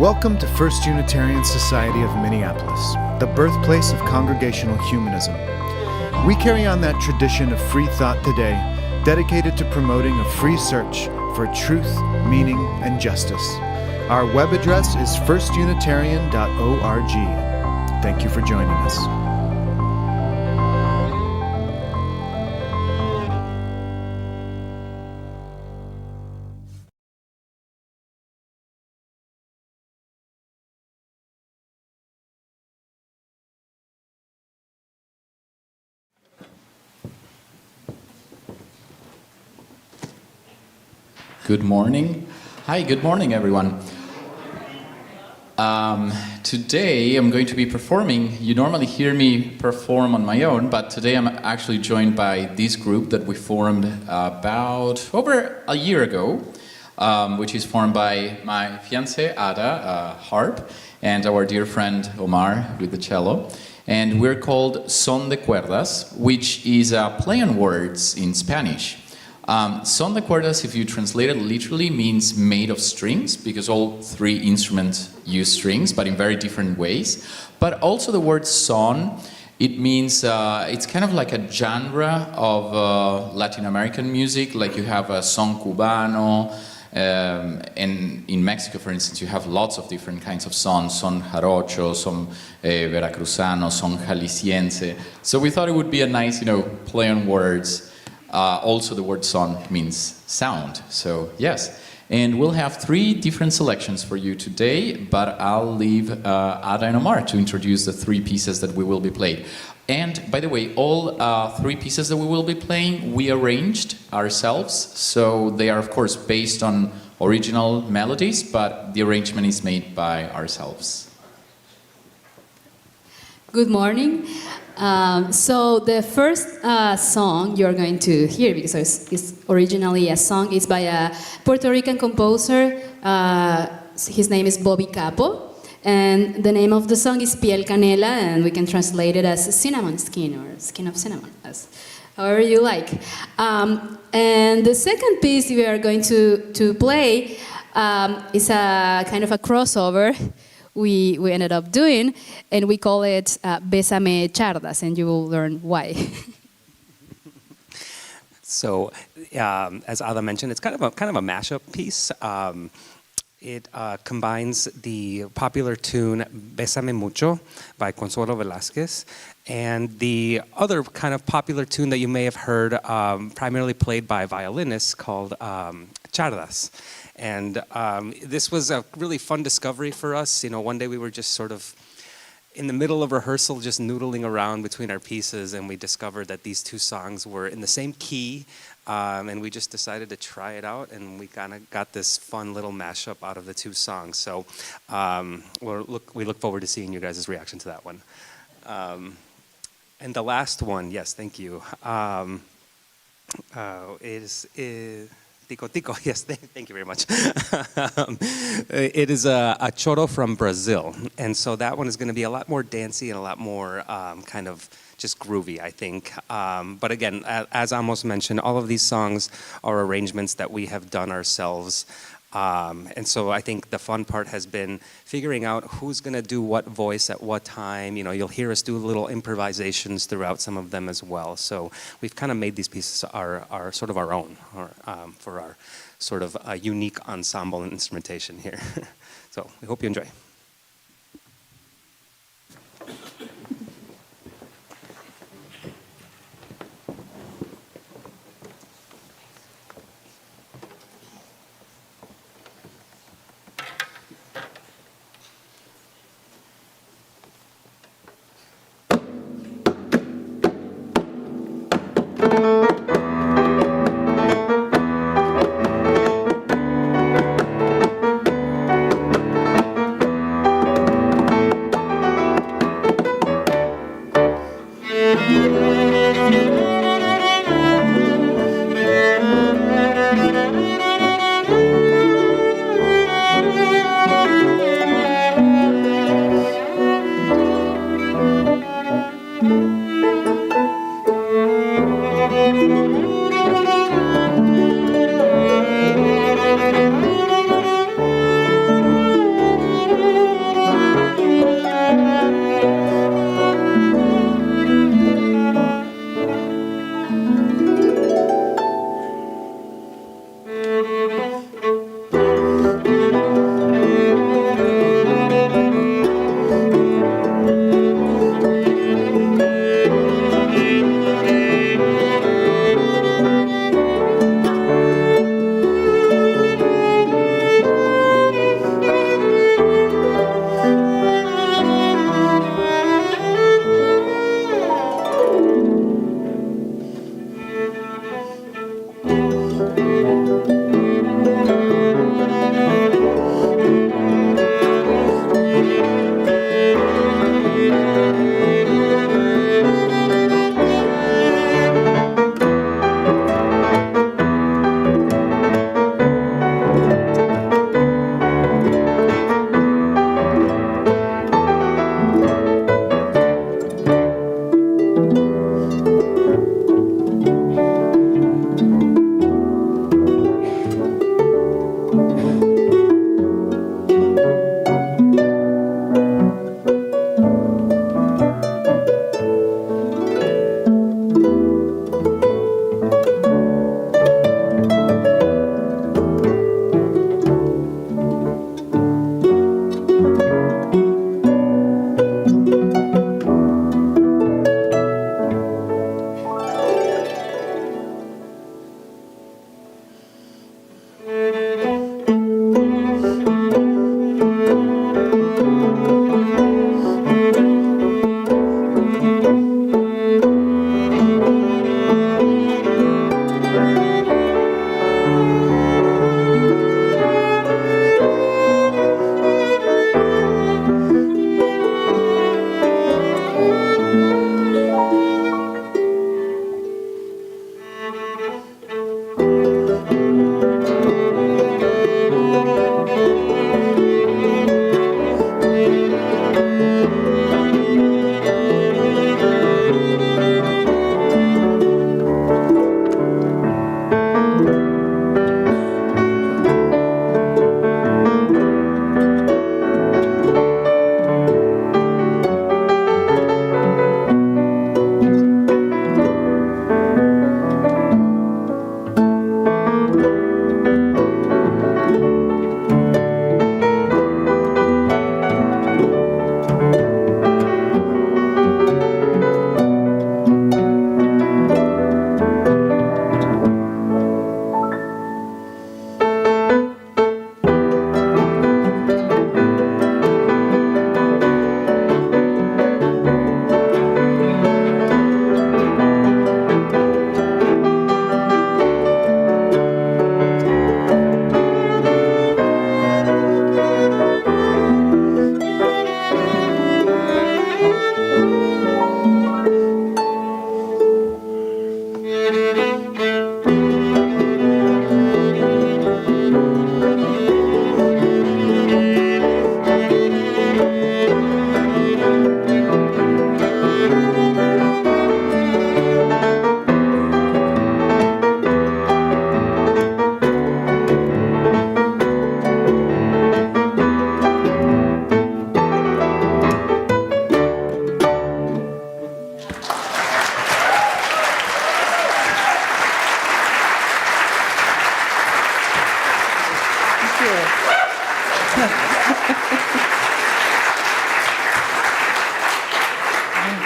Welcome to First Unitarian Society of Minneapolis, the birthplace of congregational humanism. We carry on that tradition of free thought today, dedicated to promoting a free search for truth, meaning, and justice. Our web address is firstunitarian.org. Thank you for joining us. Good morning. Hi, good morning, everyone. Today I'm going to be performing. You normally hear me perform on my own, but today I'm actually joined by this group that we formed about over a year ago, which is formed by my fiancée, Ada, harp, and our dear friend, Omar, with the cello. And we're called Son de Cuerdas, which is a play on words in Spanish. Son de Cuerdas, if you translate it literally, means made of strings, because all three instruments use strings, but in very different ways. But also the word son, it means, it's kind of like a genre of Latin American music, like you have a son cubano, and in Mexico, for instance, you have lots of different kinds of sons, son jarocho, son veracruzano, son jalisciense. So we thought it would be a nice, play on words. Also, the word son means sound, so yes. And we'll have three different selections for you today, but I'll leave Ada and Omar to introduce the three pieces that we will be playing. And by the way, all three pieces that we will be playing, we arranged ourselves, so they are of course based on original melodies, but the arrangement is made by ourselves. Good morning. So the first song you're going to hear, because it's originally a song, is by a Puerto Rican composer. His name is Bobby Capo, and the name of the song is Piel, Canela, and we can translate it as cinnamon skin or skin of cinnamon, as however you like. And the second piece we are going to play is a kind of a crossover we ended up doing, and we call it Bésame, Czardas, and you will learn why. So, as Ada mentioned, it's kind of a mashup piece. It combines the popular tune Bésame Mucho by Consuelo Velázquez and the other kind of popular tune that you may have heard, primarily played by violinists, called Czardas. And this was a really fun discovery for us. One day we were just sort of in the middle of rehearsal, just noodling around between our pieces, and we discovered that these two songs were in the same key, and we just decided to try it out, and we kind of got this fun little mashup out of the two songs. So we look forward to seeing you guys' reaction to that one. And the last one, yes, thank you, is Tico, yes, thank you very much. It is a choro from Brazil, and so that one is going to be a lot more dancey and a lot more kind of just groovy, I think. But again, as Amos mentioned, all of these songs are arrangements that we have done ourselves. And so I think the fun part has been figuring out who's going to do what voice at what time. You'll hear us do little improvisations throughout some of them as well. So we've kind of made these pieces our sort of our own, for our sort of unique ensemble and instrumentation here. So we hope you enjoy.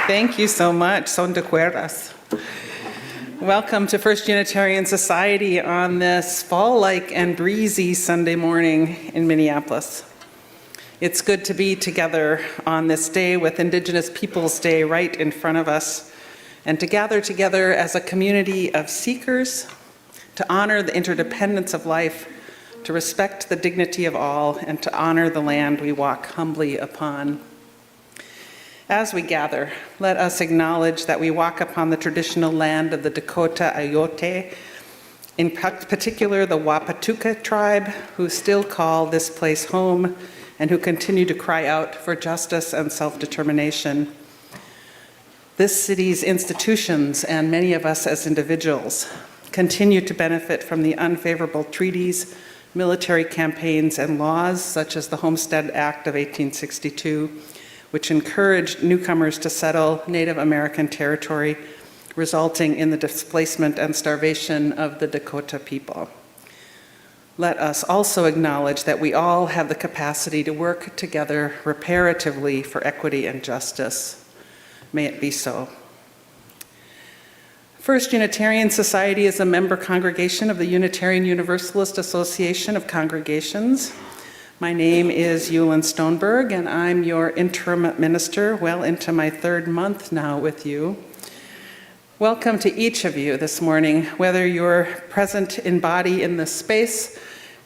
Thank you so much, Son de Cuerdas. Welcome to First Unitarian Society on this fall-like and breezy Sunday morning in Minneapolis. It's good to be together on this day with Indigenous Peoples Day right in front of us, and to gather together as a community of seekers, to honor the interdependence of life, to respect the dignity of all, and to honor the land we walk humbly upon. As we gather, let us acknowledge that we walk upon the traditional land of the Dakota Ayote, in particular the Wapatuka tribe, who still call this place home and who continue to cry out for justice and self-determination. This city's institutions, and many of us as individuals, continue to benefit from the unfavorable treaties, military campaigns, and laws such as the Homestead Act of 1862, which encouraged newcomers to settle Native American territory, resulting in the displacement and starvation of the Dakota people. Let us also acknowledge that we all have the capacity to work together reparatively for equity and justice. May it be so. First Unitarian Society is a member congregation of the Unitarian Universalist Association of Congregations. My name is Jullan Stoneberg, and I'm your interim minister, well into my third month now with you. Welcome to each of you this morning, whether you're present in body in this space,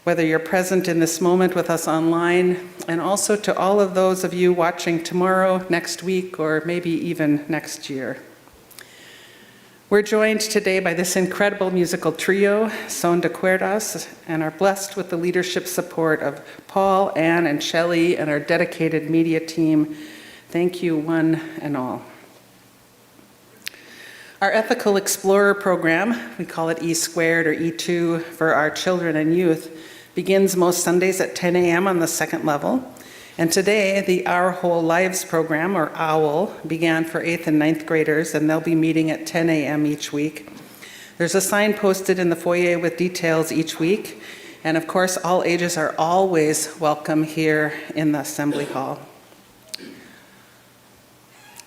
whether you're present in this moment with us online, and also to all of those of you watching tomorrow, next week, or maybe even next year. We're joined today by this incredible musical trio, Son de Cuerdas, and are blessed with the leadership support of Paul, Anne, and Shelley, and our dedicated media team. Thank you, one and all. Our Ethical Explorer program, we call it E2 or E2 for our children and youth, begins most Sundays at 10 a.m. on the second level. And today, the Our Whole Lives program, or OWL, began for 8th and 9th graders, and they'll be meeting at 10 a.m. each week. There's a sign posted in the foyer with details each week, and of course, all ages are always welcome here in the Assembly Hall.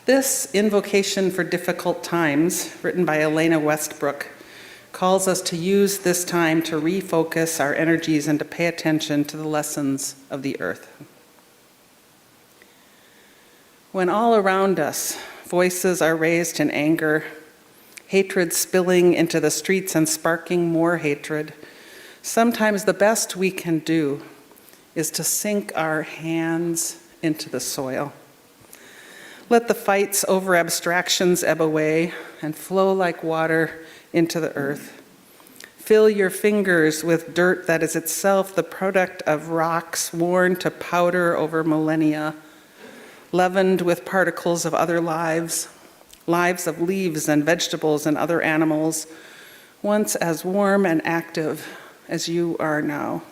This invocation for difficult times, written by Elena Westbrook, calls us to use this time to refocus our energies and to pay attention to the lessons of the earth. When all around us, voices are raised in anger, hatred spilling into the streets and sparking more hatred, sometimes the best we can do is to sink our hands into the soil. Let the fights over abstractions ebb away and flow like water into the earth. Fill your fingers with dirt that is itself the product of rocks worn to powder over millennia, leavened with particles of other lives, lives of leaves and vegetables and other animals, once as warm and active as you are now.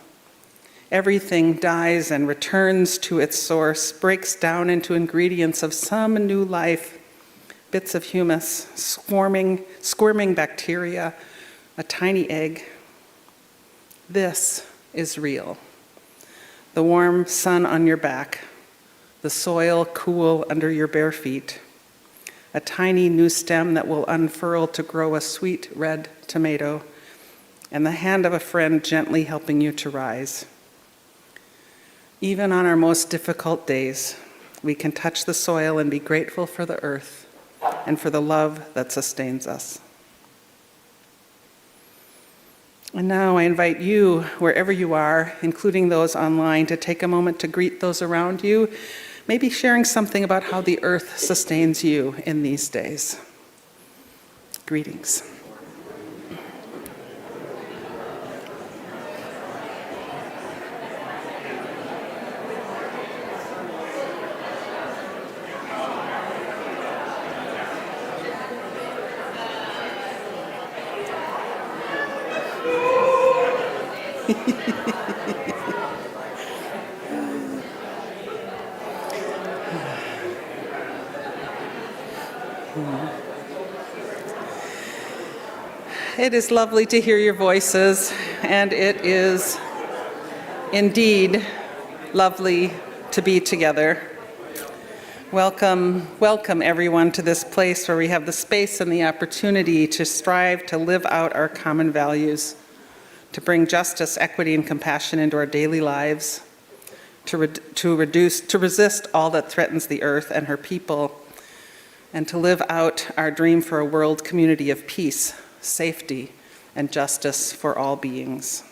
Everything dies and returns to its source, breaks down into ingredients of some new life, bits of humus, squirming bacteria, a tiny egg. This is real. The warm sun on your back, the soil cool under your bare feet, a tiny new stem that will unfurl to grow a sweet red tomato, and the hand of a friend gently helping you to rise. Even on our most difficult days, we can touch the soil and be grateful for the earth and for the love that sustains us. And now I invite you, wherever you are, including those online, to take a moment to greet those around you, maybe sharing something about how the earth sustains you in these days. Greetings. It is lovely to hear your voices, and it is Indeed, lovely to be together. Welcome, welcome everyone to this place where we have the space and the opportunity to strive to live out our common values, to bring justice, equity, and compassion into our daily lives, to resist all that threatens the earth and her people, and to live out our dream for a world community of peace, safety, and justice for all beings.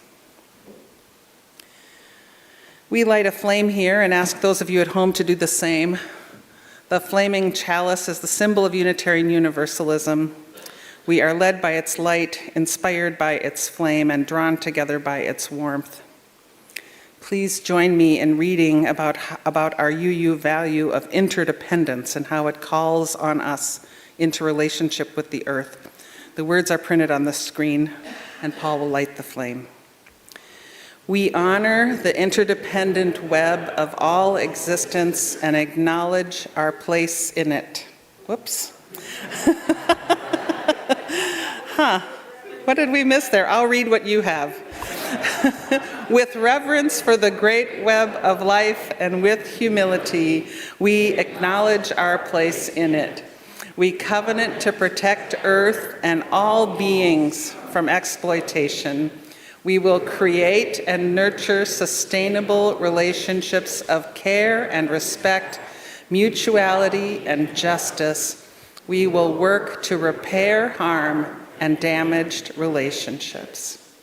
We light a flame here and ask those of you at home to do the same. The flaming chalice is the symbol of Unitarian Universalism. We are led by its light, inspired by its flame, and drawn together by its warmth. Please join me in reading about our UU value of interdependence and how it calls on us into relationship with the earth. The words are printed on the screen, and Paul will light the flame. We honor the interdependent web of all existence and acknowledge our place in it. Whoops. What did we miss there? I'll read what you have. With reverence for the great web of life and with humility, we acknowledge our place in it. We covenant to protect Earth and all beings from exploitation. We will create and nurture sustainable relationships of care and respect, mutuality and justice. We will work to repair harm and damaged relationships.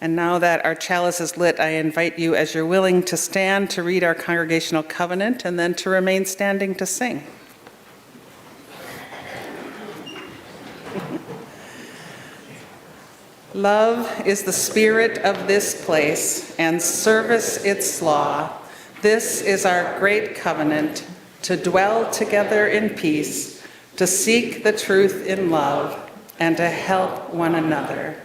And now that our chalice is lit, I invite you, as you're willing, to stand to read our congregational covenant and then to remain standing to sing. Love is the spirit of this place, and service its law. This is our great covenant, to dwell together in peace, to seek the truth in love, and to help one another.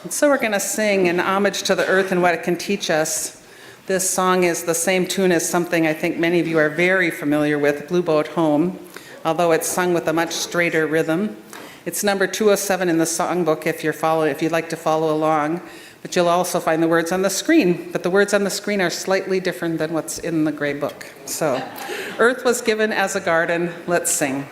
And so we're going to sing in homage to the earth and what it can teach us. This song is the same tune as something I think many of you are very familiar with, Blue Boat Home, although it's sung with a much straighter rhythm. It's number 207 in the songbook if you'd like to follow along, but you'll also find the words on the screen. But the words on the screen are slightly different than what's in the gray book. So, earth was given as a garden. Let's sing.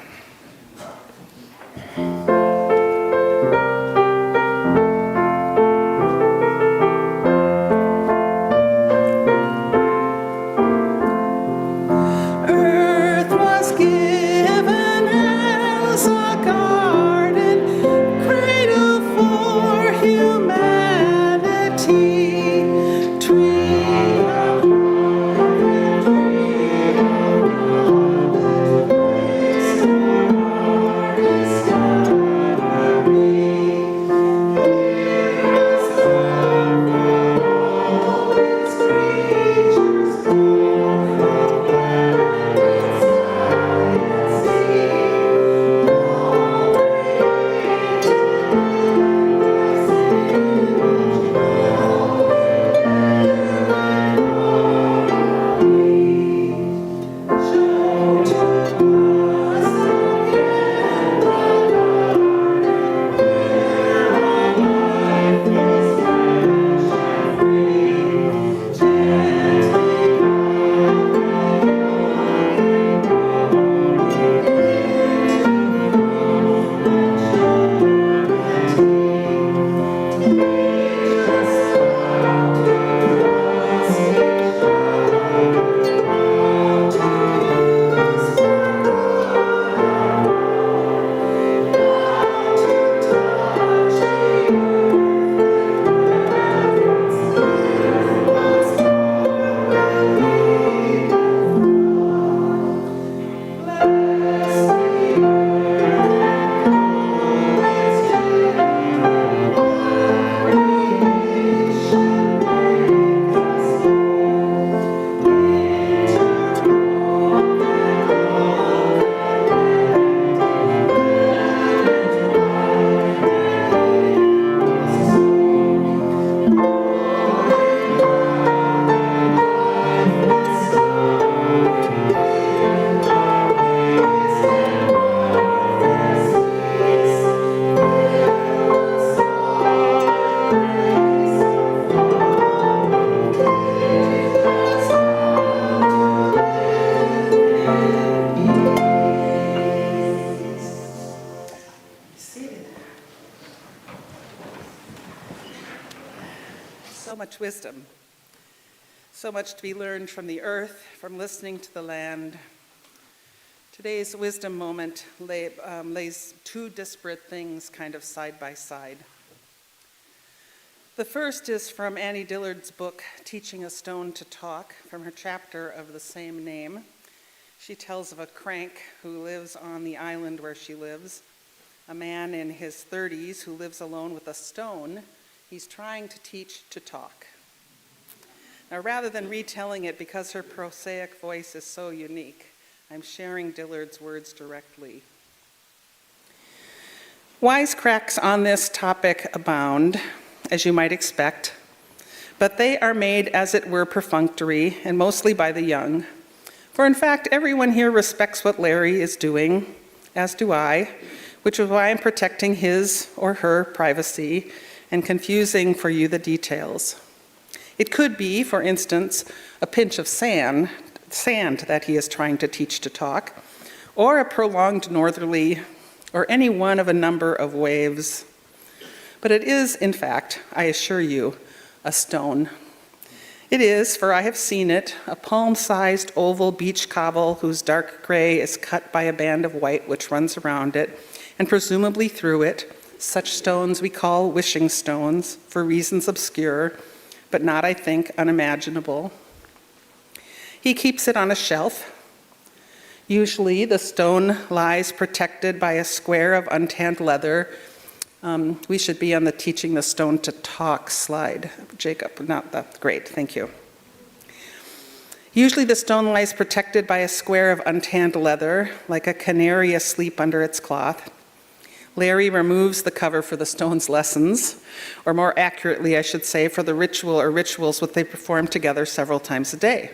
So much wisdom, so much to be learned from the earth, from listening to the land. Today's wisdom moment lays two disparate things kind of side by side. The first is from Annie Dillard's book, Teaching a Stone to Talk, from her chapter of the same name. She tells of a crank who lives on the island where she lives, a man in his 30s who lives alone with a stone he's trying to teach to talk. Now, rather than retelling it because her prosaic voice is so unique, I'm sharing Dillard's words directly. Wisecracks on this topic abound, as you might expect, but they are made, as it were, perfunctory, and mostly by the young. For in fact, everyone here respects what Larry is doing, as do I, which is why I'm protecting his or her privacy and confusing for you the details. It could be, for instance, a pinch of sand that he is trying to teach to talk, or a prolonged northerly, or any one of a number of waves. But it is, in fact, I assure you, a stone. It is, for I have seen it, a palm-sized oval beach cobble whose dark gray is cut by a band of white which runs around it, and presumably through it. Such stones we call wishing stones, for reasons obscure, but not, I think, unimaginable. He keeps it on a shelf. Usually the stone lies protected by a square of untanned leather. We should be on the Teaching the Stone to Talk slide. Jacob, not that great, thank you. Usually the stone lies protected by a square of untanned leather, like a canary asleep under its cloth. Larry removes the cover for the stone's lessons, or more accurately, I should say, for the ritual or rituals which they perform together several times a day.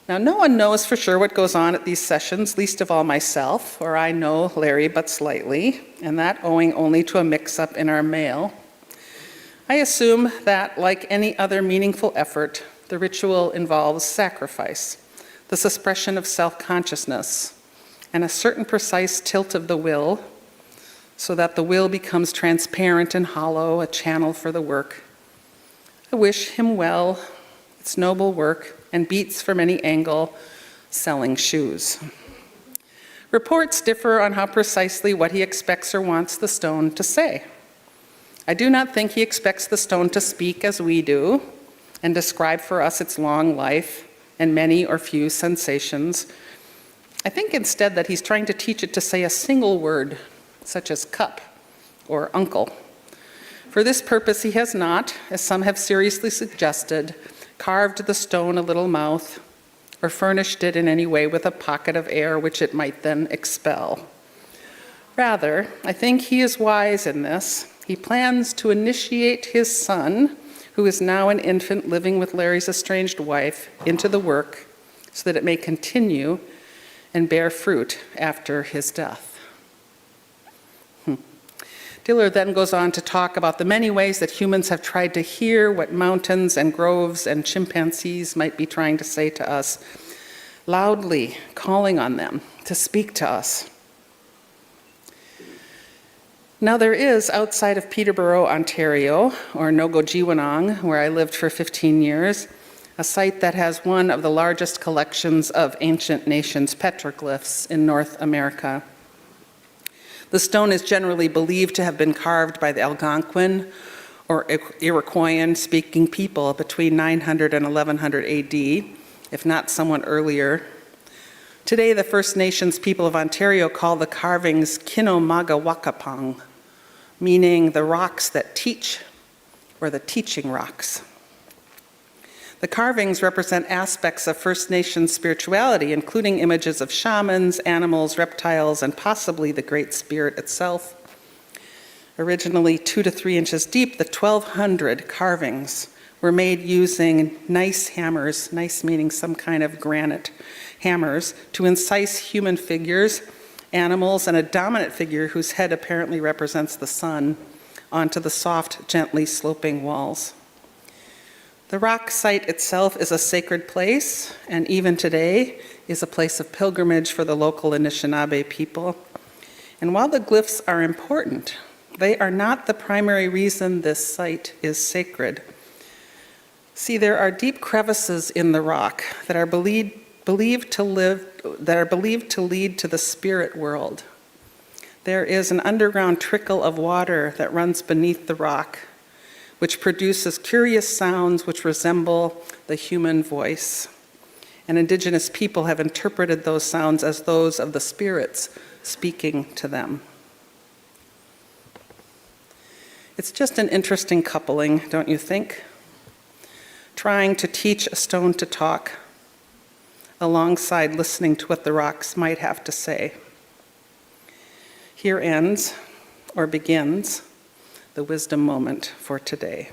Now, no one knows for sure what goes on at these sessions, least of all myself, or I know Larry but slightly, and that owing only to a mix-up in our mail. I assume that, like any other meaningful effort, the ritual involves sacrifice, the suppression of self-consciousness, and a certain precise tilt of the will, so that the will becomes transparent and hollow, a channel for the work. I wish him well, it's noble work, and beats from any angle, selling shoes. Reports differ on how precisely what he expects or wants the stone to say. I do not think he expects the stone to speak as we do, and describe for us its long life and many or few sensations. I think instead that he's trying to teach it to say a single word, such as cup or uncle. For this purpose he has not, as some have seriously suggested, carved the stone a little mouth or furnished it in any way with a pocket of air which it might then expel. Rather, I think he is wise in this. He plans to initiate his son, who is now an infant living with Larry's estranged wife, into the work so that it may continue and bear fruit after his death. Dillard then goes on to talk about the many ways that humans have tried to hear what mountains and groves and chimpanzees might be trying to say to us, loudly calling on them to speak to us. Now there is, outside of Peterborough, Ontario, or Nogojiwanong, where I lived for 15 years, a site that has one of the largest collections of ancient nations petroglyphs in North America. The stone is generally believed to have been carved by the Algonquin or Iroquoian-speaking people between 900 and 1100 AD, if not somewhat earlier. Today, the First Nations people of Ontario call the carvings Kinomagawakapang, meaning the rocks that teach, or the teaching rocks. The carvings represent aspects of First Nations spirituality, including images of shamans, animals, reptiles, and possibly the Great Spirit itself. Originally 2 to 3 inches deep, the 1,200 carvings were made using nice hammers, nice meaning some kind of granite hammers, to incise human figures, animals, and a dominant figure whose head apparently represents the sun, onto the soft, gently sloping walls. The rock site itself is a sacred place, and even today is a place of pilgrimage for the local Anishinaabe people. And while the glyphs are important, they are not the primary reason this site is sacred. See, there are deep crevices in the rock that are believed to lead to the spirit world. There is an underground trickle of water that runs beneath the rock, which produces curious sounds which resemble the human voice. And Indigenous people have interpreted those sounds as those of the spirits speaking to them. It's just an interesting coupling, don't you think? Trying to teach a stone to talk alongside listening to what the rocks might have to say. Here ends, or begins, the wisdom moment for today.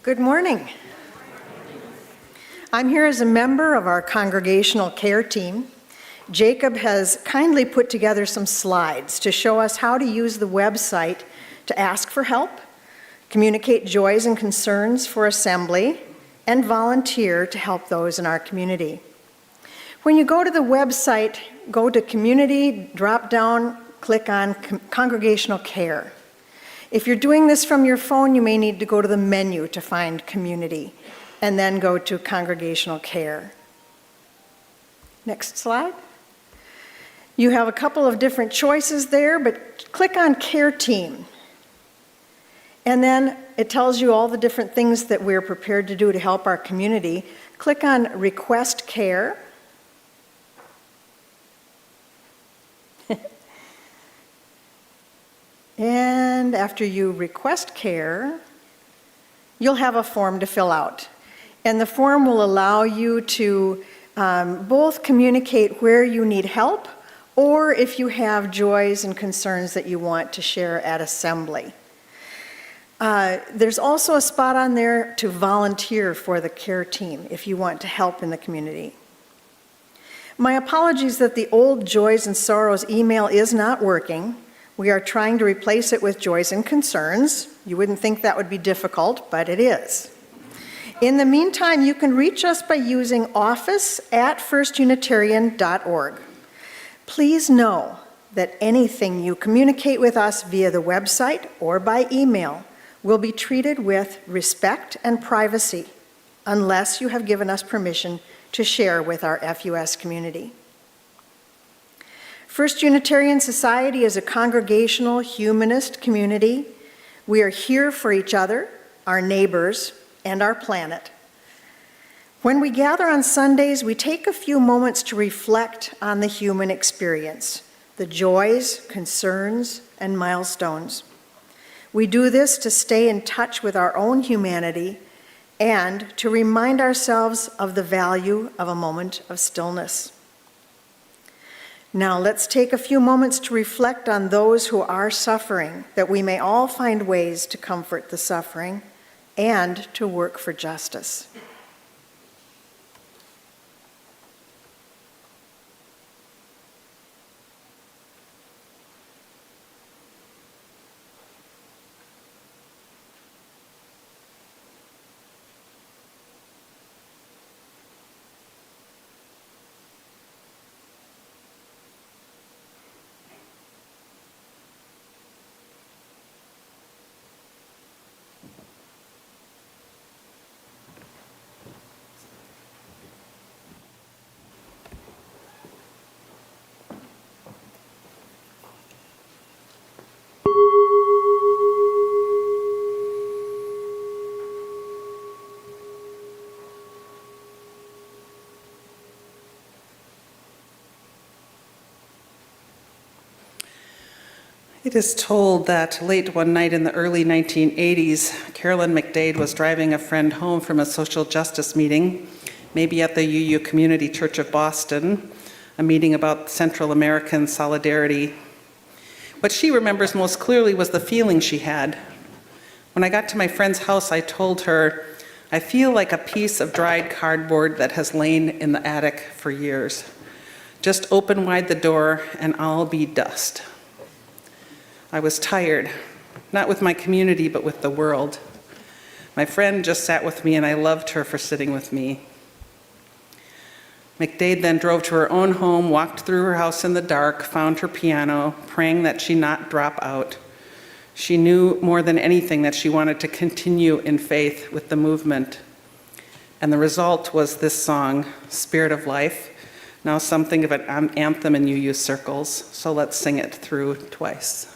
Good morning. I'm here as a member of our congregational care team. Jacob has kindly put together some slides to show us how to use the website to ask for help, communicate joys and concerns for assembly, and volunteer to help those in our community. When you go to the website, go to Community, drop down, click on Congregational Care. If you're doing this from your phone, you may need to go to the menu to find Community, and then go to Congregational Care. Next slide. You have a couple of different choices there, but click on Care Team. And then it tells you all the different things that we're prepared to do to help our community. Click on Request Care. And after you request care, you'll have a form to fill out. And the form will allow you to both communicate where you need help, or if you have joys and concerns that you want to share at assembly. There's also a spot on there to volunteer for the care team if you want to help in the community. My apologies that the old Joys and Sorrows email is not working. We are trying to replace it with Joys and Concerns. You wouldn't think that would be difficult, but it is. In the meantime, you can reach us by using office@firstunitarian.org. Please know that anything you communicate with us via the website or by email will be treated with respect and privacy unless you have given us permission to share with our FUS community. First Unitarian Society is a congregational humanist community. We are here for each other, our neighbors, and our planet. When we gather on Sundays, we take a few moments to reflect on the human experience, the joys, concerns, and milestones. We do this to stay in touch with our own humanity and to remind ourselves of the value of a moment of stillness. Now let's take a few moments to reflect on those who are suffering, that we may all find ways to comfort the suffering and to work for justice. It is told that late one night in the early 1980s, Carolyn McDade was driving a friend home from a social justice meeting, maybe at the UU Community Church of Boston, a meeting about Central American solidarity. What she remembers most clearly was the feeling she had. When I got to my friend's house, I told her, "I feel like a piece of dried cardboard that has lain in the attic for years. Just open wide the door and I'll be dust." I was tired, not with my community, but with the world. My friend just sat with me, and I loved her for sitting with me. McDade then drove to her own home, walked through her house in the dark, found her piano, praying that she not drop out. She knew more than anything that she wanted to continue in faith with the movement. And the result was this song, Spirit of Life, now something of an anthem in UU circles, so let's sing it through twice.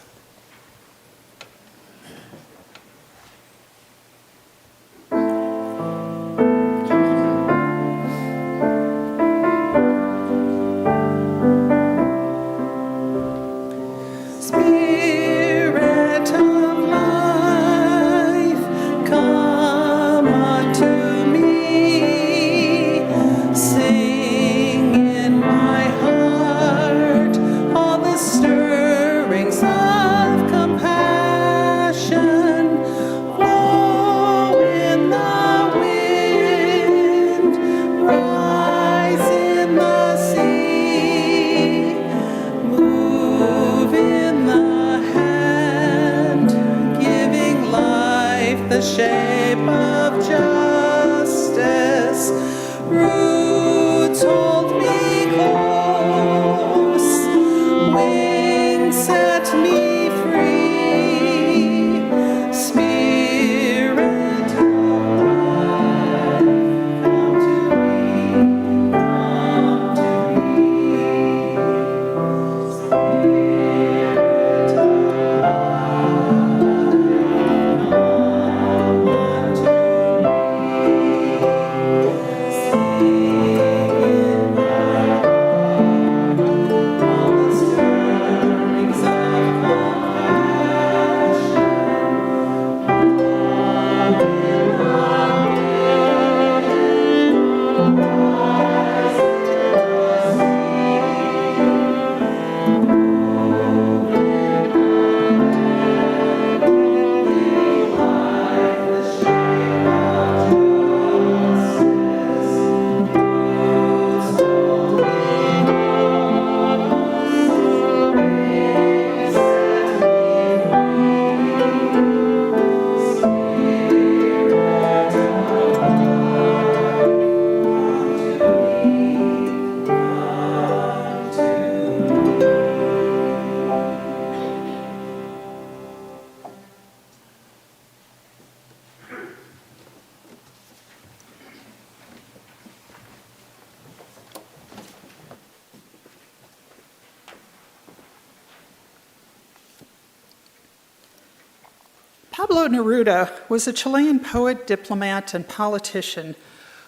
Pablo Neruda was a Chilean poet, diplomat, and politician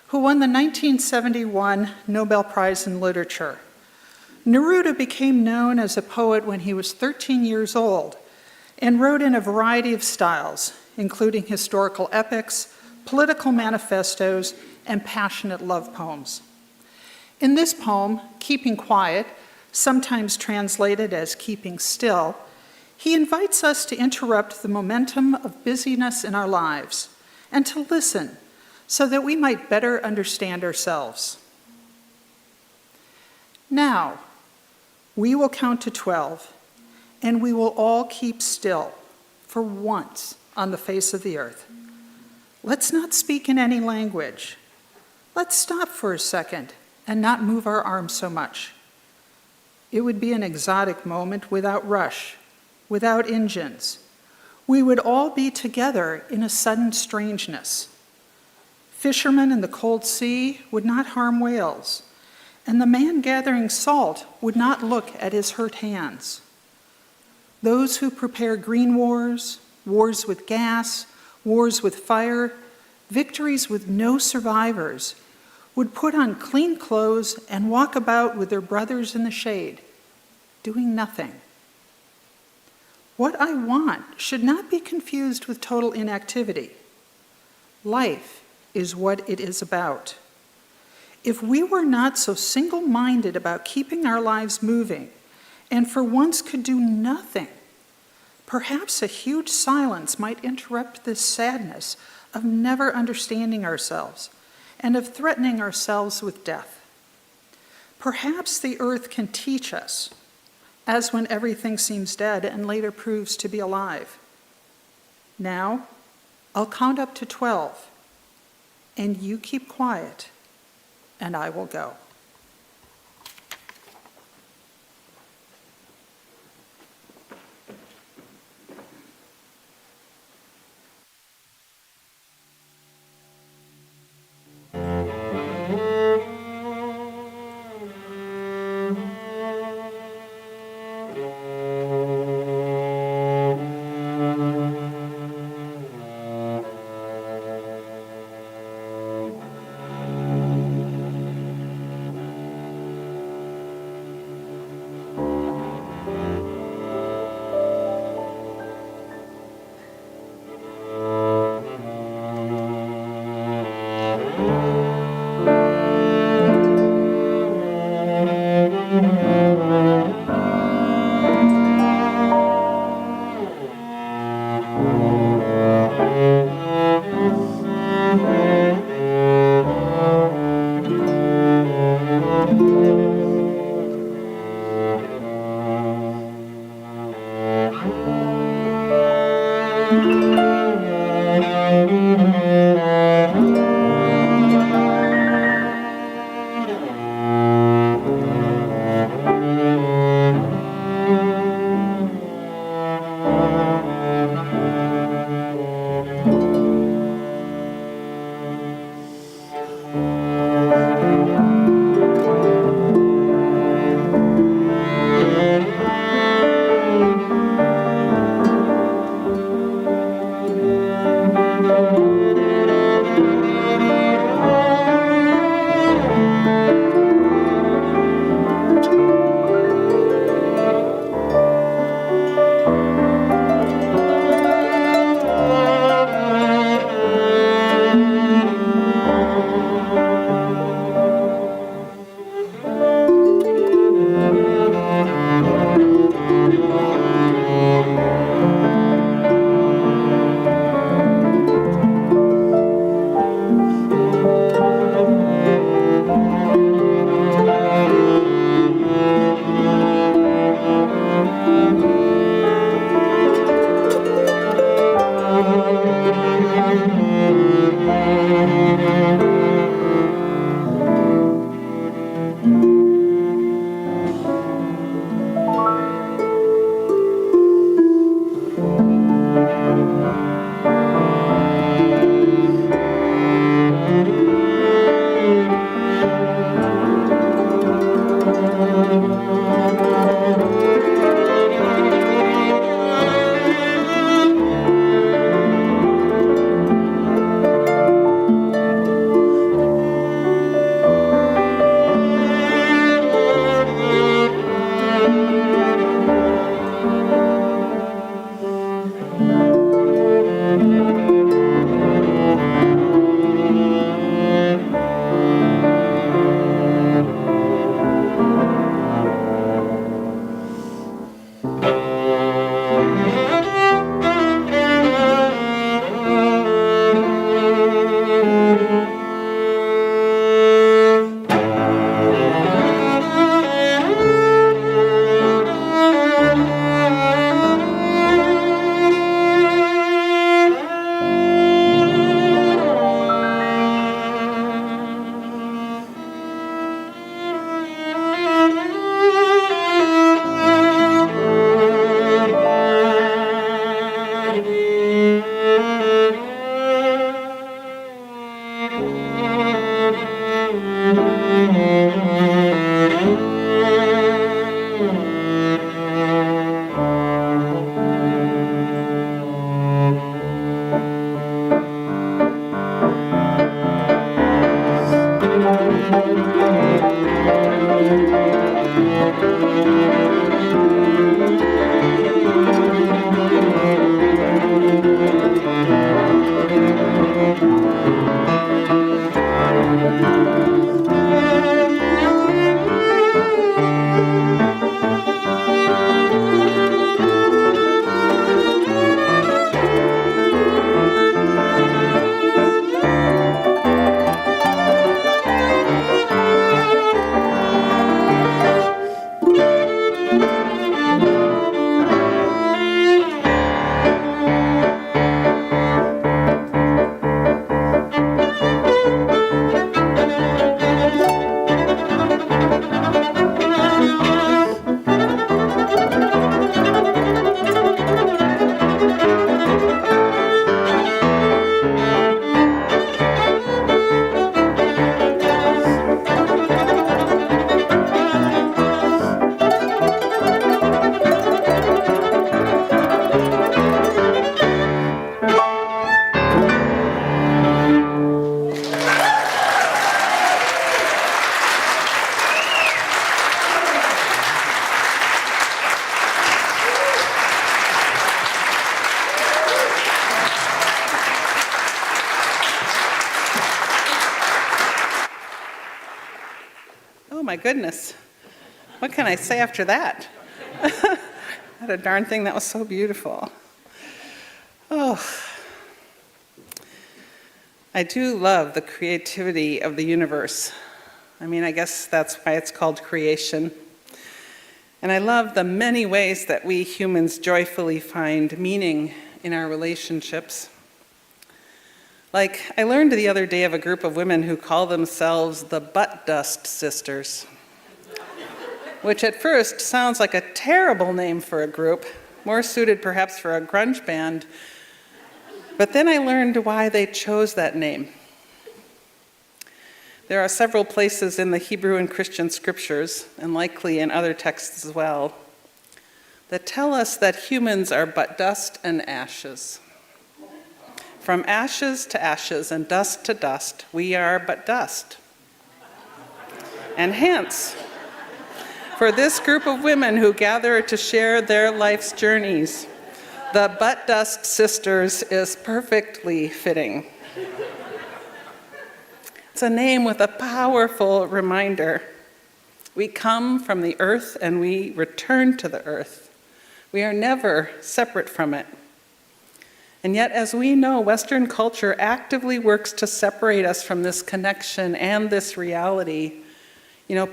who won the 1971 Nobel Prize in Literature. Neruda became known as a poet when he was 13 years old and wrote in a variety of styles, including historical epics, political manifestos, and passionate love poems. In this poem, Keeping Quiet, sometimes translated as Keeping Still, he invites us to interrupt the momentum of busyness in our lives and to listen so that we might better understand ourselves. Now, we will count to 12, and we will all keep still for once on the face of the earth. Let's not speak in any language. Let's stop for a second and not move our arms so much. It would be an exotic moment without rush, without engines. We would all be together in a sudden strangeness. Fishermen in the cold sea would not harm whales, and the man gathering salt would not look at his hurt hands. Those who prepare green wars, wars with gas, wars with fire, victories with no survivors, would put on clean clothes and walk about with their brothers in the shade, doing nothing. What I want should not be confused with total inactivity. Life is what it is about. If we were not so single-minded about keeping our lives moving, and for once could do nothing, perhaps a huge silence might interrupt this sadness of never understanding ourselves and of threatening ourselves with death. Perhaps the earth can teach us, as when everything seems dead and later proves to be alive. Now, I'll count up to 12, and you keep quiet, and I will go. My goodness, what can I say after that? What a darn thing, that was so beautiful. Oh, I do love the creativity of the universe. I mean, I guess that's why it's called creation. And I love the many ways that we humans joyfully find meaning in our relationships. Like, I learned the other day of a group of women who call themselves the Butt Dust Sisters, which at first sounds like a terrible name for a group, more suited perhaps for a grunge band. But then I learned why they chose that name. There are several places in the Hebrew and Christian scriptures, and likely in other texts as well, that tell us that humans are but dust and ashes. From ashes to ashes and dust to dust, we are but dust. And hence, for this group of women who gather to share their life's journeys, the Butt Dust Sisters is perfectly fitting. It's a name with a powerful reminder. We come from the earth and we return to the earth. We are never separate from it. And yet, as we know, Western culture actively works to separate us from this connection and this reality,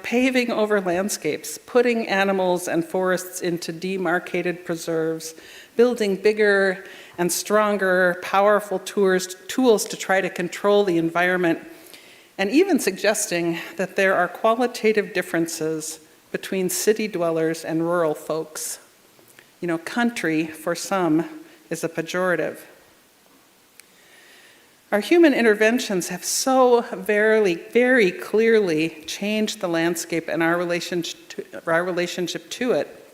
paving over landscapes, putting animals and forests into demarcated preserves, building bigger and stronger, powerful tools to try to control the environment, and even suggesting that there are qualitative differences between city dwellers and rural folks. Country, for some, is a pejorative. Our human interventions have so very clearly changed the landscape and our relationship to it.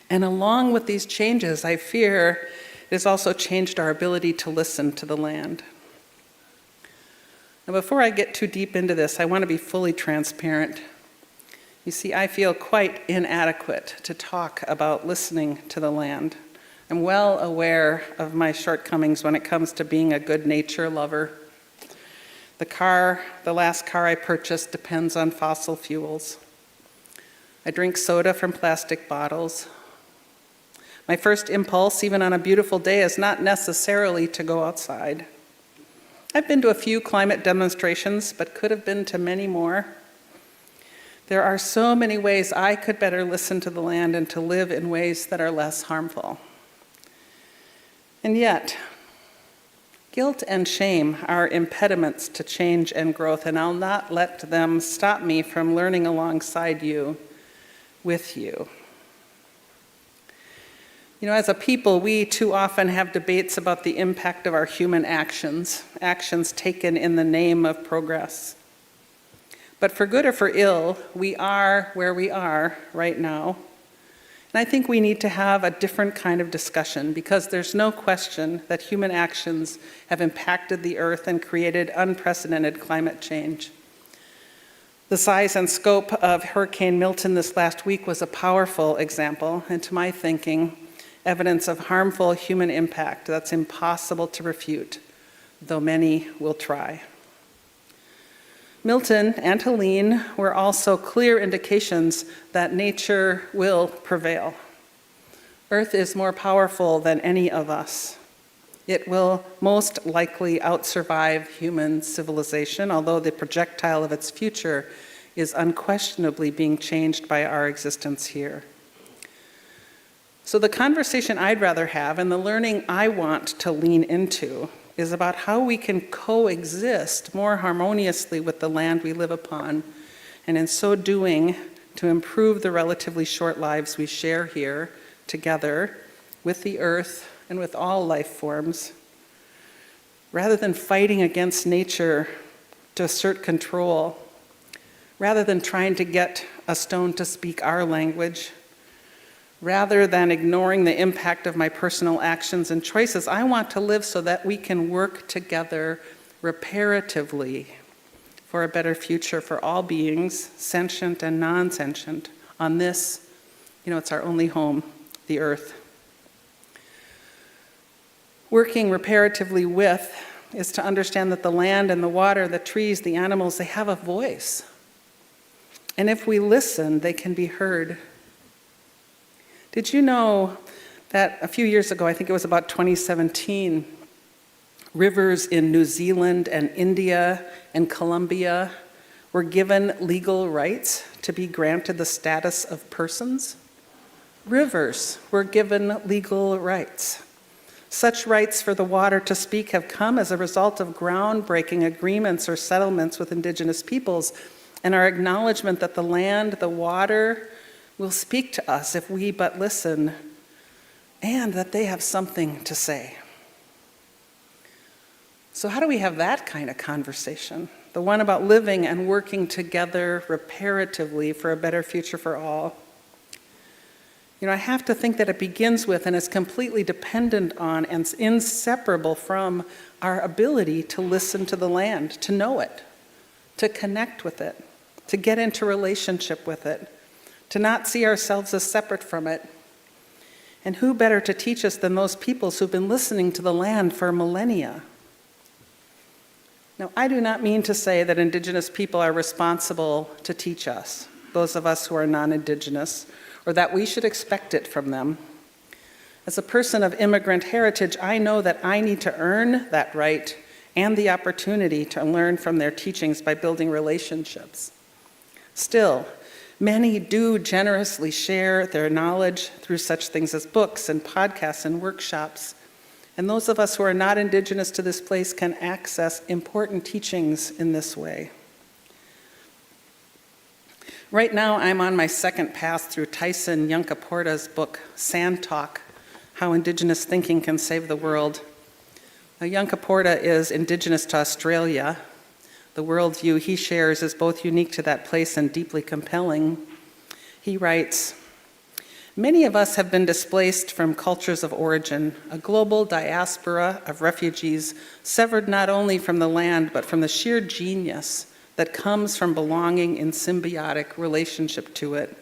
And along with these changes, I fear it has also changed our ability to listen to the land. Now, before I get too deep into this, I want to be fully transparent. You see, I feel quite inadequate to talk about listening to the land. I'm well aware of my shortcomings when it comes to being a good nature lover. The last car I purchased depends on fossil fuels. I drink soda from plastic bottles. My first impulse, even on a beautiful day, is not necessarily to go outside. I've been to a few climate demonstrations, but could have been to many more. There are so many ways I could better listen to the land and to live in ways that are less harmful. And yet, guilt and shame are impediments to change and growth, and I'll not let them stop me from learning alongside you, with you. As a people, we too often have debates about the impact of our human actions taken in the name of progress. But for good or for ill, we are where we are right now. And I think we need to have a different kind of discussion, because there's no question that human actions have impacted the earth and created unprecedented climate change. The size and scope of Hurricane Milton this last week was a powerful example, and to my thinking, evidence of harmful human impact that's impossible to refute, though many will try. Milton and Helene were also clear indications that nature will prevail. Earth is more powerful than any of us. It will most likely outsurvive human civilization, although the projectile of its future is unquestionably being changed by our existence here. So the conversation I'd rather have, and the learning I want to lean into, is about how we can coexist more harmoniously with the land we live upon, and in so doing, to improve the relatively short lives we share here together with the earth and with all life forms, rather than fighting against nature to assert control, rather than trying to get a stone to speak our language, rather than ignoring the impact of my personal actions and choices. I want to live so that we can work together reparatively for a better future for all beings, sentient and non-sentient, on this, it's our only home, the earth. Working reparatively with is to understand that the land and the water, the trees, the animals, they have a voice. And if we listen, they can be heard. Did you know that a few years ago, I think it was about 2017, rivers in New Zealand and India and Colombia were given legal rights to be granted the status of persons? Rivers were given legal rights. Such rights for the water to speak have come as a result of groundbreaking agreements or settlements with Indigenous peoples and our acknowledgement that the land, the water, will speak to us if we but listen, and that they have something to say. So how do we have that kind of conversation? The one about living and working together reparatively for a better future for all. I have to think that it begins with and is completely dependent on and inseparable from our ability to listen to the land, to know it, to connect with it, to get into relationship with it, to not see ourselves as separate from it. And who better to teach us than those peoples who've been listening to the land for millennia? Now, I do not mean to say that Indigenous people are responsible to teach us, those of us who are non-Indigenous, or that we should expect it from them. As a person of immigrant heritage, I know that I need to earn that right and the opportunity to learn from their teachings by building relationships. Still, many do generously share their knowledge through such things as books and podcasts and workshops. And those of us who are not Indigenous to this place can access important teachings in this way. Right now, I'm on my second pass through Tyson Yunkaporta's book, Sand Talk, How Indigenous Thinking Can Save the World. Now, Yunkaporta is Indigenous to Australia. The worldview he shares is both unique to that place and deeply compelling. He writes, "Many of us have been displaced from cultures of origin, a global diaspora of refugees severed not only from the land, but from the sheer genius that comes from belonging in symbiotic relationship to it.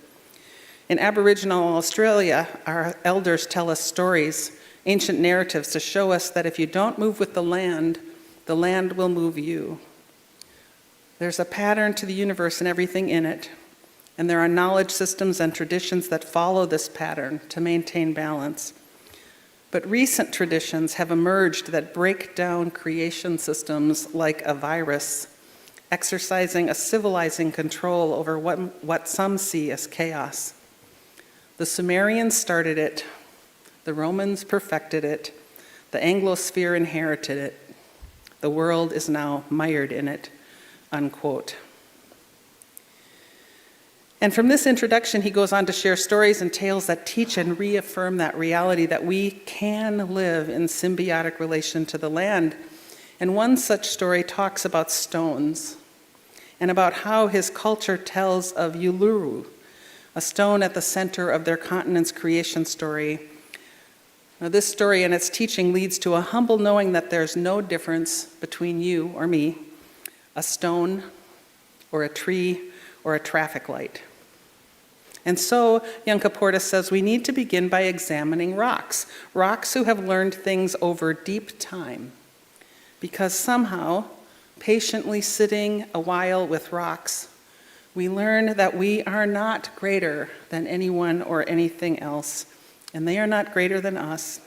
In Aboriginal Australia, our elders tell us stories, ancient narratives to show us that if you don't move with the land will move you. There's a pattern to the universe and everything in it, and there are knowledge systems and traditions that follow this pattern to maintain balance. But recent traditions have emerged that break down creation systems like a virus, exercising a civilizing control over what some see as chaos. The Sumerians started it, the Romans perfected it, the Anglosphere inherited it, the world is now mired in it," unquote. And from this introduction, he goes on to share stories and tales that teach and reaffirm that reality that we can live in symbiotic relation to the land. And one such story talks about stones and about how his culture tells of Uluru, a stone at the center of their continent's creation story. Now, this story and its teaching leads to a humble knowing that there's no difference between you or me, a stone or a tree or a traffic light. And so, Yunkaporta says, we need to begin by examining rocks who have learned things over deep time. Because somehow, patiently sitting a while with rocks, we learn that we are not greater than anyone or anything else, and they are not greater than us.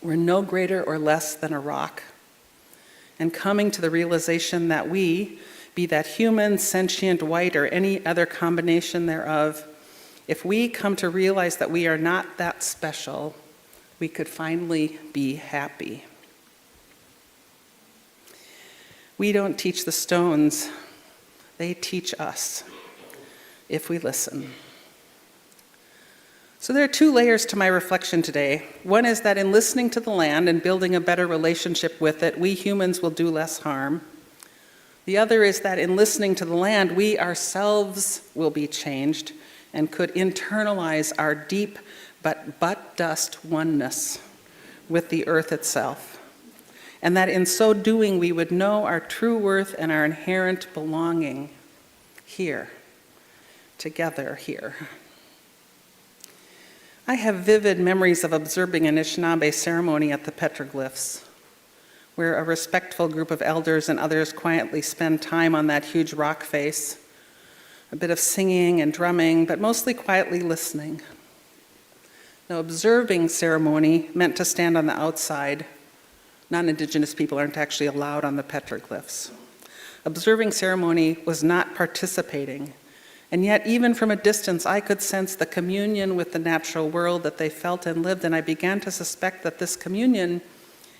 We're no greater or less than a rock. And coming to the realization that we, be that human, sentient, white, or any other combination thereof, if we come to realize that we are not that special, we could finally be happy. We don't teach the stones, they teach us, if we listen. So there are two layers to my reflection today. One is that in listening to the land and building a better relationship with it, we humans will do less harm. The other is that in listening to the land, we ourselves will be changed and could internalize our deep but dust oneness with the earth itself. And that in so doing, we would know our true worth and our inherent belonging here, together here. I have vivid memories of observing an Anishinaabe ceremony at the petroglyphs, where a respectful group of elders and others quietly spend time on that huge rock face, a bit of singing and drumming, but mostly quietly listening. Now, observing ceremony meant to stand on the outside. Non-Indigenous people aren't actually allowed on the petroglyphs. Observing ceremony was not participating. And yet, even from a distance, I could sense the communion with the natural world that they felt and lived, and I began to suspect that this communion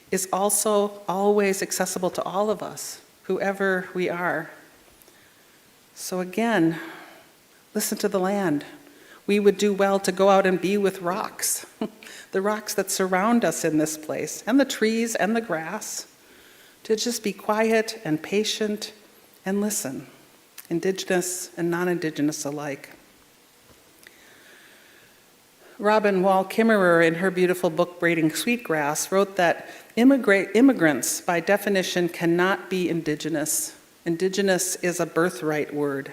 is also always accessible to all of us, whoever we are. So again, listen to the land. We would do well to go out and be with rocks, the rocks that surround us in this place, and the trees and the grass, to just be quiet and patient and listen. Indigenous and non-Indigenous alike. Robin Wall Kimmerer, in her beautiful book, Braiding Sweetgrass, wrote that immigrants, by definition, cannot be Indigenous. Indigenous is a birthright word.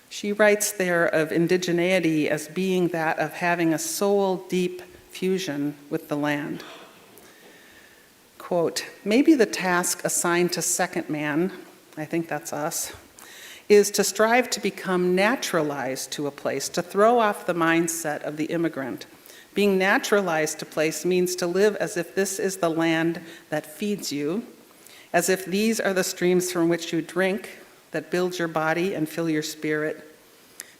She writes there of indigeneity as being that of having a soul-deep fusion with the land. Quote, maybe the task assigned to second man, I think that's us, is to strive to become naturalized to a place, to throw off the mindset of the immigrant. Being naturalized to place means to live as if this is the land that feeds you, as if these are the streams from which you drink, that build your body and fill your spirit.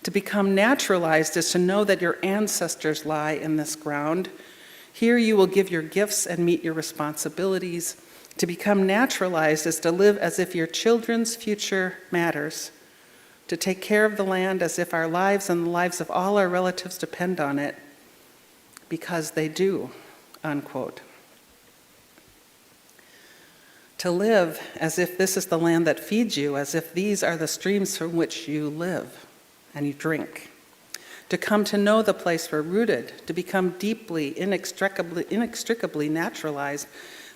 To become naturalized is to know that your ancestors lie in this ground. Here you will give your gifts and meet your responsibilities. To become naturalized is to live as if your children's future matters. To take care of the land as if our lives and the lives of all our relatives depend on it, because they do, unquote. To live as if this is the land that feeds you, as if these are the streams from which you live and you drink. To come to know the place we're rooted, to become deeply, inextricably naturalized,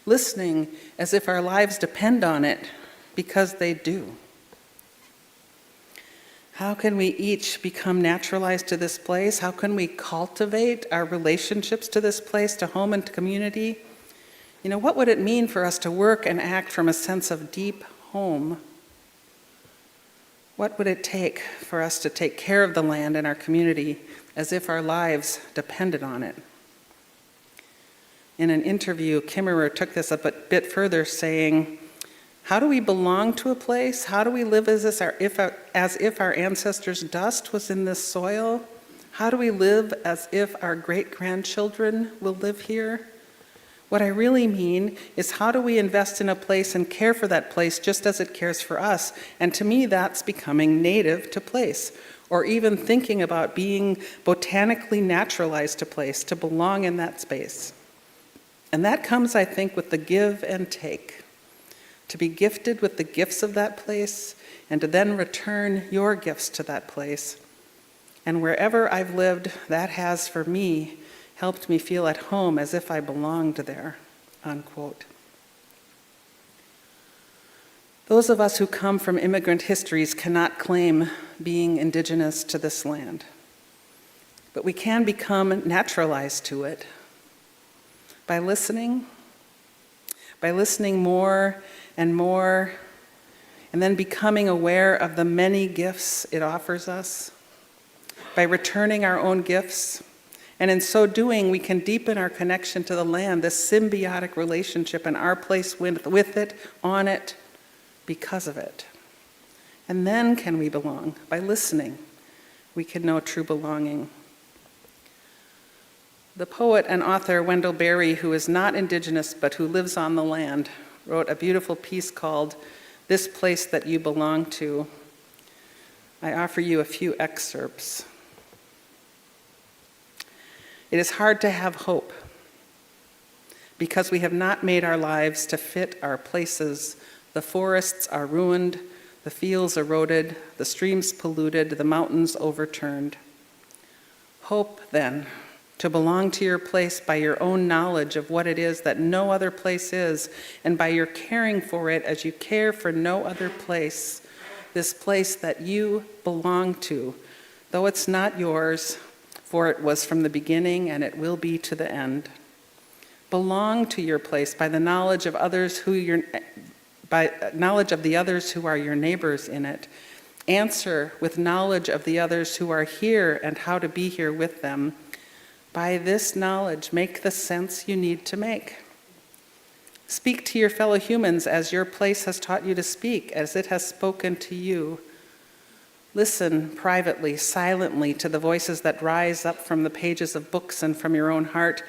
listening as if our lives depend on it, because they do. How can we each become naturalized to this place? How can we cultivate our relationships to this place, to home and to community? You know, what would it mean for us to work and act from a sense of deep home? What would it take for us to take care of the land and our community as if our lives depended on it? In an interview, Kimmerer took this a bit further, saying, how do we belong to a place? How do we live as if our ancestors' dust was in this soil? How do we live as if our great-grandchildren will live here? What I really mean is, how do we invest in a place and care for that place just as it cares for us? And to me, that's becoming native to place, or even thinking about being botanically naturalized to place, to belong in that space. And that comes, I think, with the give and take. To be gifted with the gifts of that place, and to then return your gifts to that place. And wherever I've lived, that has, for me, helped me feel at home as if I belonged there, unquote. Those of us who come from immigrant histories cannot claim being indigenous to this land, but we can become naturalized to it by listening more and more, and then becoming aware of the many gifts it offers us, by returning our own gifts. And in so doing, we can deepen our connection to the land, this symbiotic relationship and our place with it, on it, because of it. And then can we belong? By listening, we can know true belonging. The poet and author Wendell Berry, who is not indigenous but who lives on the land, wrote a beautiful piece called "This Place That You Belong To." I offer you a few excerpts. It is hard to have hope because we have not made our lives to fit our places. The forests are ruined, the fields eroded, the streams polluted, the mountains overturned. Hope, then, to belong to your place by your own knowledge of what it is that no other place is, and by your caring for it as you care for no other place, this place that you belong to, though it's not yours, for it was from the beginning and it will be to the end. Belong to your place by the knowledge of others by knowledge of the others who are your neighbors in it. Answer with knowledge of the others who are here and how to be here with them. By this knowledge, make the sense you need to make. Speak to your fellow humans as your place has taught you to speak, as it has spoken to you. Listen privately, silently to the voices that rise up from the pages of books and from your own heart.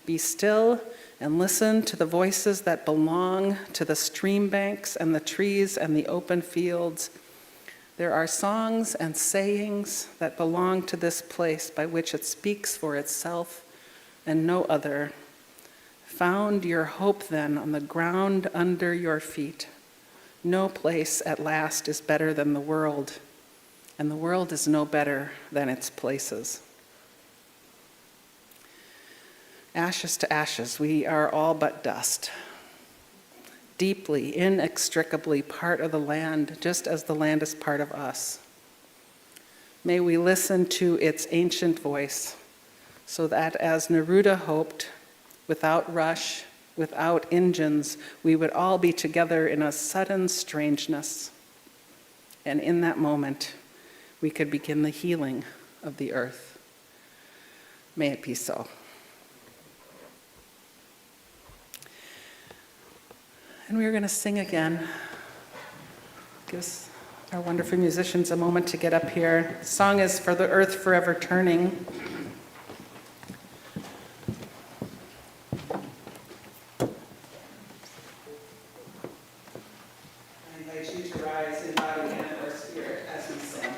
Be still and listen to the voices that belong to the stream banks and the trees and the open fields. There are songs and sayings that belong to this place by which it speaks for itself and no other. Found your hope then on the ground under your feet. No place at last is better than the world, and the world is no better than its places. Ashes to ashes, we are all but dust. Deeply, inextricably part of the land, just as the land is part of us. May we listen to its ancient voice, so that as Neruda hoped, without rush, without engines, we would all be together in a sudden strangeness. And in that moment, we could begin the healing of the earth. May it be so. And we're going to sing again. Gives our wonderful musicians a moment to get up here. The song is "For the Earth Forever Turning." I invite you to rise in body and or spirit as we sing.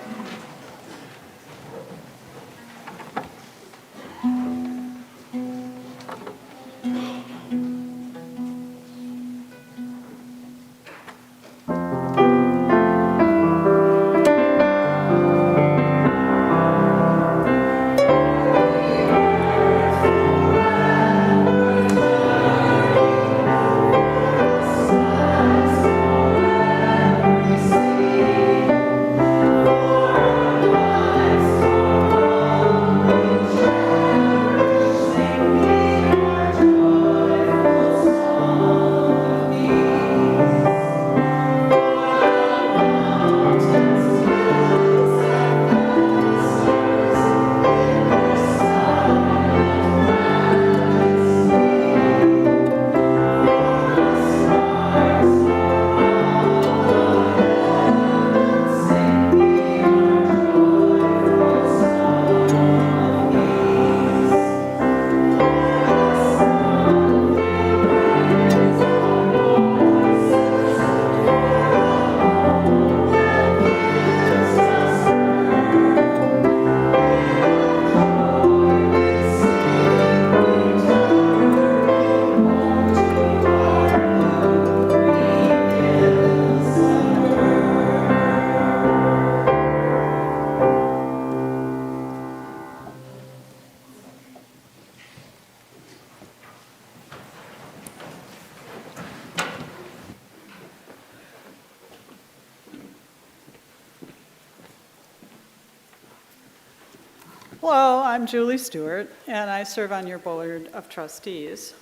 Hello, I'm Julie Stewart, and I serve on your board of trustees.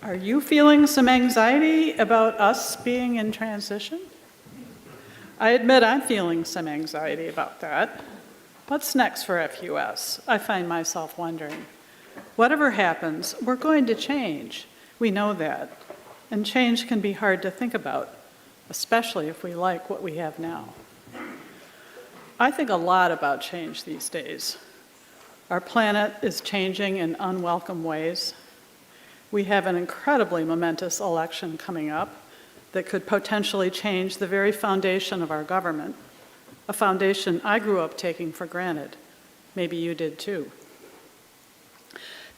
Are you feeling some anxiety about us being in transition? I admit I'm feeling some anxiety about that. What's next for FUS? I find myself wondering. Whatever happens, we're going to change. We know that. And change can be hard to think about, especially if we like what we have now. I think a lot about change these days. Our planet is changing in unwelcome ways. We have an incredibly momentous election coming up that could potentially change the very foundation of our government, a foundation I grew up taking for granted. Maybe you did too.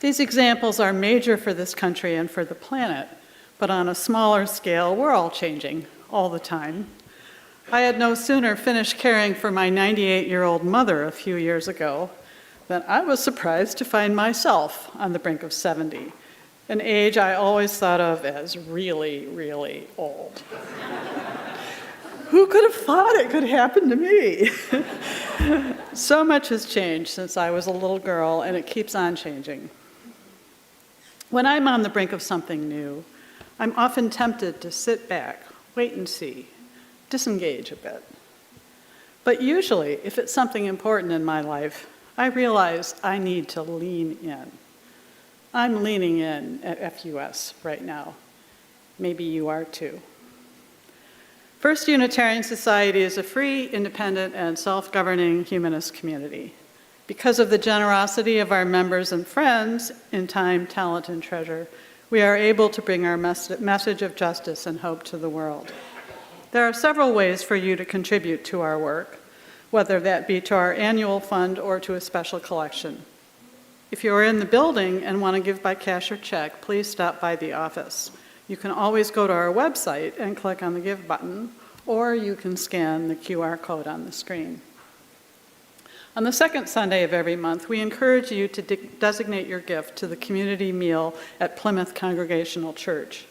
These examples are major for this country and for the planet, but on a smaller scale, we're all changing all the time. I had no sooner finished caring for my 98-year-old mother a few years ago than I was surprised to find myself on the brink of 70, an age I always thought of as really, really old. Who could have thought it could happen to me? So much has changed since I was a little girl, and it keeps on changing. When I'm on the brink of something new, I'm often tempted to sit back, wait and see, disengage a bit. But usually, if it's something important in my life, I realize I need to lean in. I'm leaning in at FUS right now. Maybe you are too. First Unitarian Society is a free, independent, and self-governing humanist community. Because of the generosity of our members and friends in time, talent, and treasure, we are able to bring our message of justice and hope to the world. There are several ways for you to contribute to our work, whether that be to our annual fund or to a special collection. If you are in the building and want to give by cash or check, please stop by the office. You can always go to our website and click on the Give button, or you can scan the QR code on the screen. On the second Sunday of every month, we encourage you to designate your gift to the community meal at Plymouth Congregational Church.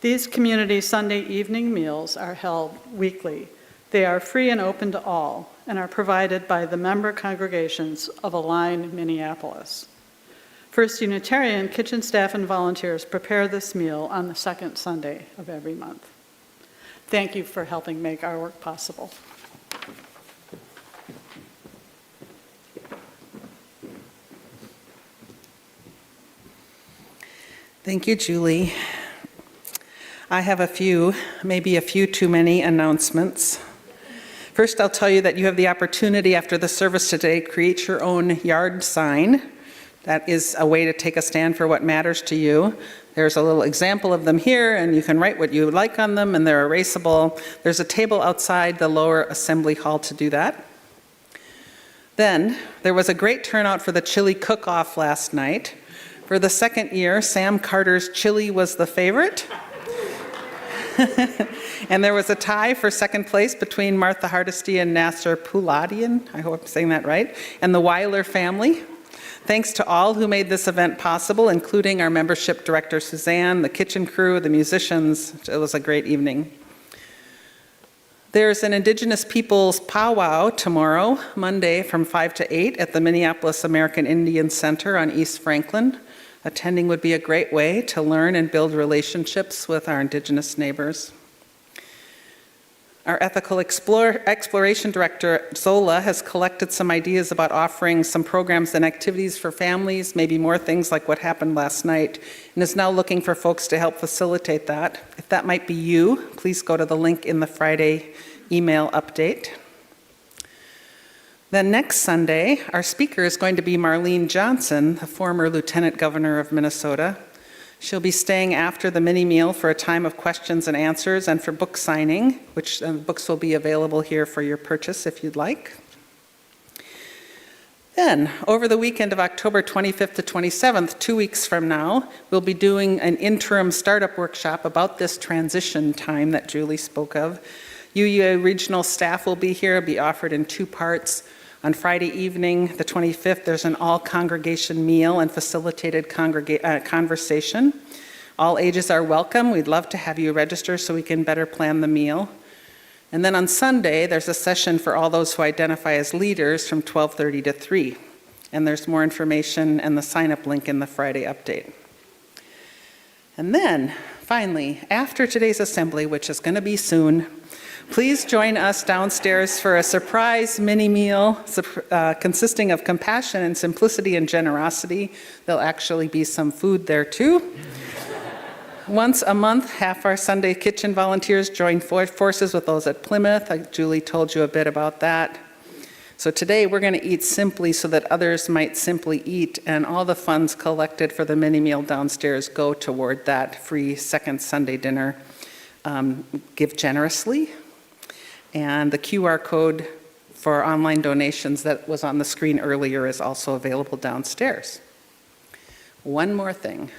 These community Sunday evening meals are held weekly. They are free and open to all and are provided by the member congregations of Align Minneapolis. First Unitarian kitchen staff and volunteers prepare this meal on the second Sunday of every month. Thank you for helping make our work possible. Thank you, Julie. I have a few, maybe a few too many announcements. First, I'll tell you that you have the opportunity after the service today, create your own yard sign. That is a way to take a stand for what matters to you. There's a little example of them here, and you can write what you like on them, and they're erasable. There's a table outside the lower assembly hall to do that. Then, there was a great turnout for the chili cook-off last night. For the second year, Sam Carter's chili was the favorite. And there was a tie for second place between Martha Hardesty and Nasser Pouladian, I hope I'm saying that right, and the Weiler family. Thanks to all who made this event possible, including our membership director, Suzanne, the kitchen crew, the musicians. It was a great evening. There's an Indigenous Peoples powwow tomorrow, Monday, from 5 to 8 at the Minneapolis American Indian Center on East Franklin. Attending would be a great way to learn and build relationships with our Indigenous neighbors. Our ethical exploration director, Zola, has collected some ideas about offering some programs and activities for families, maybe more things like what happened last night, and is now looking for folks to help facilitate that. If that might be you, please go to the link in the Friday email update. Then next Sunday, our speaker is going to be Marlene Johnson, the former Lieutenant Governor of Minnesota. She'll be staying after the mini meal for a time of questions and answers and for book signing, which books will be available here for your purchase if you'd like. Then, over the weekend of October 25th to 27th, 2 weeks from now, we'll be doing an interim startup workshop about this transition time that Julie spoke of. UUA regional staff will be here, be offered in 2 parts. On Friday evening, the 25th, there's an all-congregation meal and facilitated conversation. All ages are welcome. We'd love to have you register so we can better plan the meal. And then on Sunday, there's a session for all those who identify as leaders from 12:30 to 3. And there's more information and the sign-up link in the Friday update. And then, finally, after today's assembly, which is going to be soon, please join us downstairs for a surprise mini meal consisting of compassion and simplicity and generosity. There'll actually be some food there too. Once a month, half our Sunday kitchen volunteers join forces with those at Plymouth. Julie told you a bit about that. So today we're going to eat simply so that others might simply eat, and all the funds collected for the mini meal downstairs go toward that free second Sunday dinner. Give generously. And the QR code for online donations that was on the screen earlier is also available downstairs. One more thing.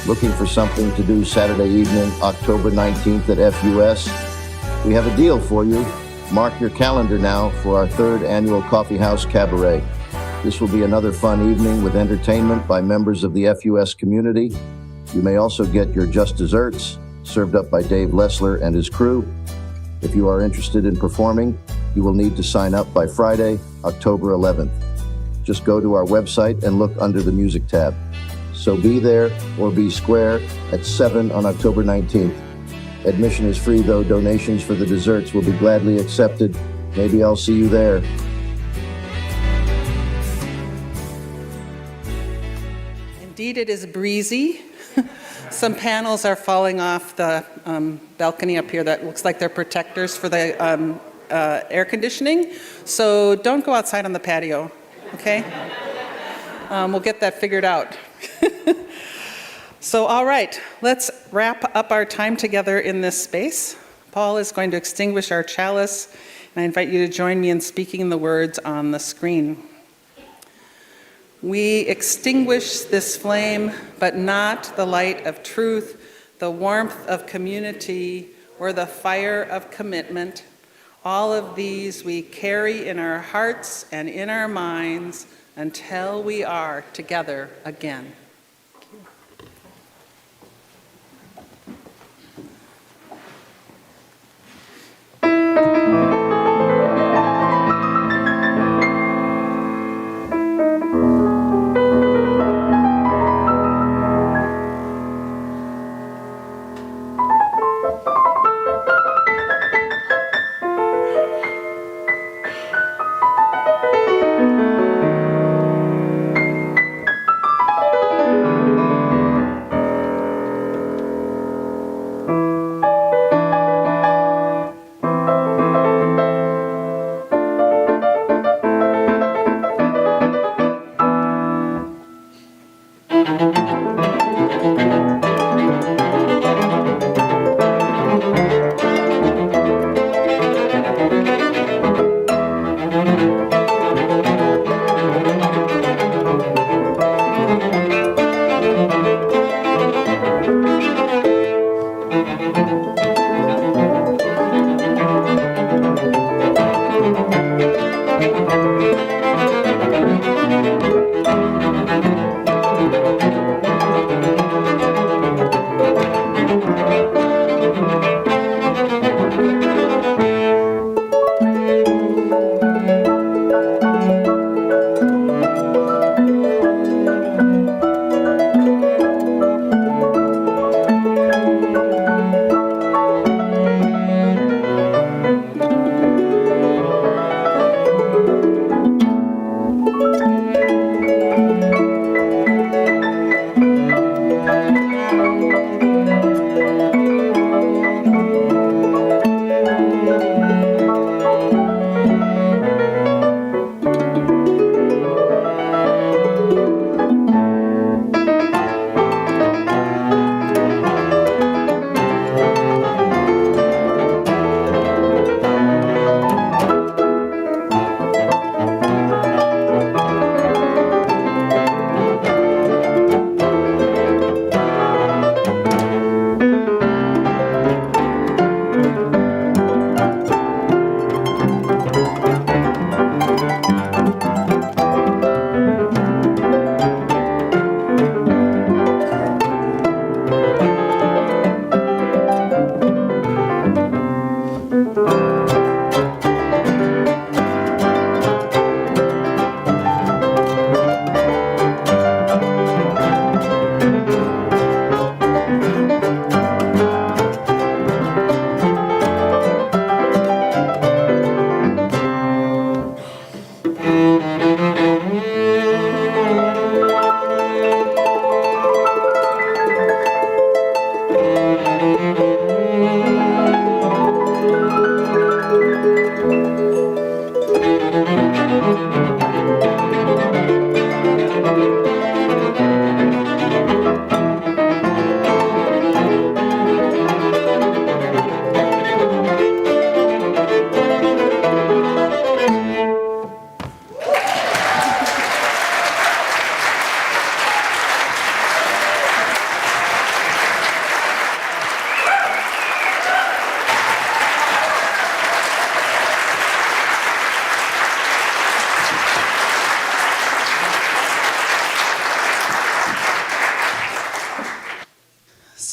Looking for something to do Saturday evening, October 19th at FUS? We have a deal for you. Mark your calendar now for our 3rd annual Coffee House Cabaret. This will be another fun evening with entertainment by members of the FUS community. You may also get your just desserts, served up by Dave Lessler and his crew. If you are interested in performing, you will need to sign up by Friday, October 11th. Just go to our website and look under the music tab. So be there or be square at 7 on October 19th. Admission is free, though donations for the desserts will be gladly accepted. Maybe I'll see you there. Indeed, it is breezy. Some panels are falling off the balcony up here that looks like they're protectors for the air conditioning. So don't go outside on the patio, okay? We'll get that figured out. So, all right, let's wrap up our time together in this space. Paul is going to extinguish our chalice, and I invite you to join me in speaking the words on the screen. We extinguish this flame, but not the light of truth, the warmth of community, or the fire of commitment. All of these we carry in our hearts and in our minds until we are together again.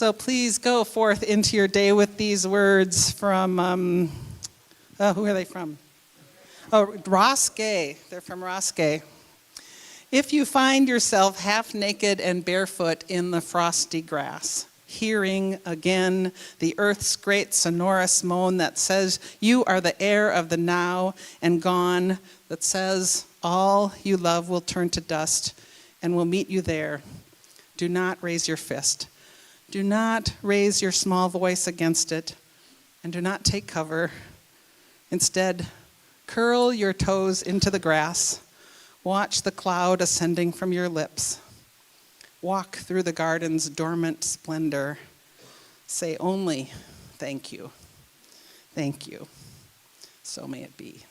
So please go forth into your day with these words from, who are they from? Oh, Roskay. They're from Roskay. If you find yourself half naked and barefoot in the frosty grass, hearing again the earth's great sonorous moan that says you are the heir of the now and gone, that says all you love will turn to dust and will meet you there, do not raise your fist. Do not raise your small voice against it, and do not take cover. Instead, curl your toes into the grass. Watch the cloud ascending from your lips. Walk through the garden's dormant splendor. Say only, thank you. Thank you. So may it be.